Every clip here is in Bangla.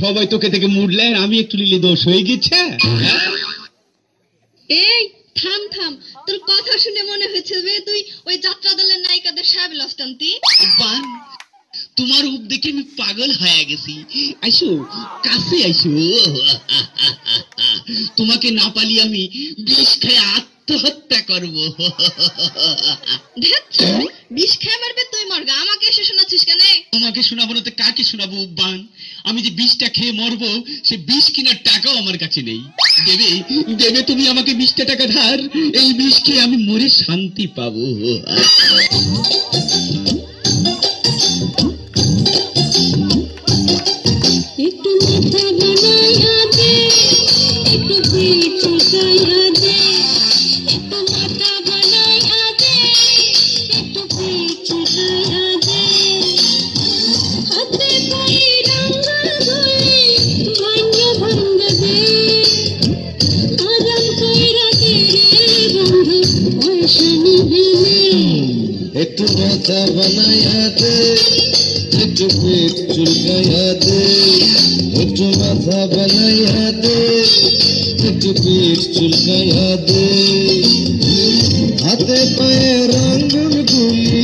সবাই তোকে দেখে মুডলে আর আমি একটু নিলে দোষ হয়ে গেছে। এই থাম থাম, তোর কথা শুনে মনে হচ্ছে যে তুই ওই যাত্রা দলের নায়িকাদের সাহেব লস্তান্তি। তোমার রূপ দেখে আমি পাগল হয়ে গেছি। আইসো কাছে আইসো, তোমাকে না পালি আমি বিষ খেয়ে আত্মহত্যা করবো। বিষ খেয়ে মারবে তুই মরগা, আমাকে এসে শোনাচ্ছিস কেন? তোমাকে শোনাবো না তো কাকে শোনাবো বান? আমি যে বিষটা খেয়ে মরবো সে বিষ কেনার টাকাও আমার কাছে নেই। দেবে দেবে তুমি আমাকে 20টা টাকা ধার, এই বিষ খেয়ে আমি মরে শান্তি পাবো। একটু মাথা বানাইয়া দে, একটু পেট চুলকাইয়া দে, একটু মাথা বানাইয়া দে, একটু পেট চুলকাইয়া দে, হাতে পায়ে রঙুন গুলি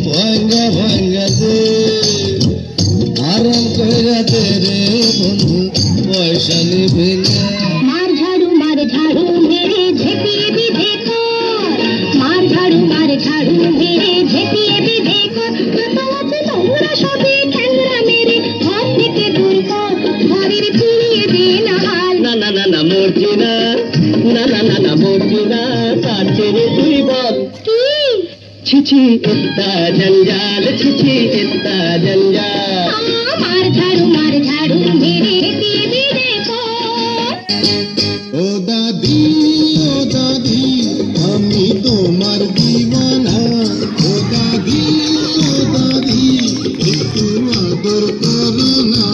ভাঙ্গা ভাঙ্গা দে, আরাম কইরা দে রে বন্ধু পয়সা নিবে না। मार झाड़ू मेरे झेपिए भी देखो, मार झाड़ू मेरे झेपिए भी देखो, माथाते তোমরা সবে ঠ্যাংরা মেরে ঘর থেকে দূর কর, ঘরের ফিরিয়ে দে না হাল। না না না না মরছি না, না না না না মরছি না, তার ছেড়ে তুই বল কি ছিছি ইত্তা জঞ্জাল, ছিছি ইত্তা জঞ্জাল। मार झाड़ू मेरे झेपिए भी देखो। ও দাদি আমি তোমার দিওয়ানা, ও দাদি একটু আদর করো না।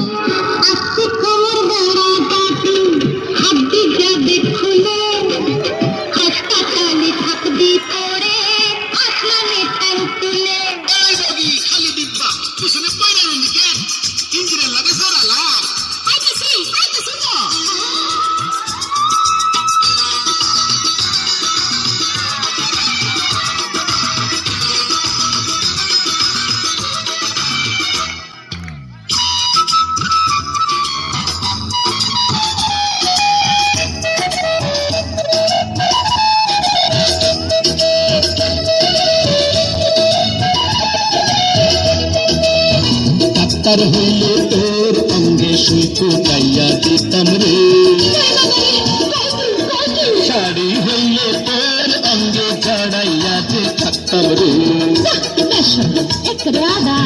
আজকে কোমর বড় কাটি হাড্ডি যাবে খুলে, হাসপাতালে থাকবি পড়ে আসমানে ঠ্যাং তুলে। এই বগি খালি দিব্বা পিছনে পয়রা রইলিকে ইঞ্জিনের লাগে জোরালা। আইতাছি তো। ডাক্তার হইলে তোর অঙ্গে সুই ফুটাইয়া দিতাম রে, শাড়ি হইলে তোর অঙ্গে জড়াইয়া যে থাকতাম রে। এক রাধা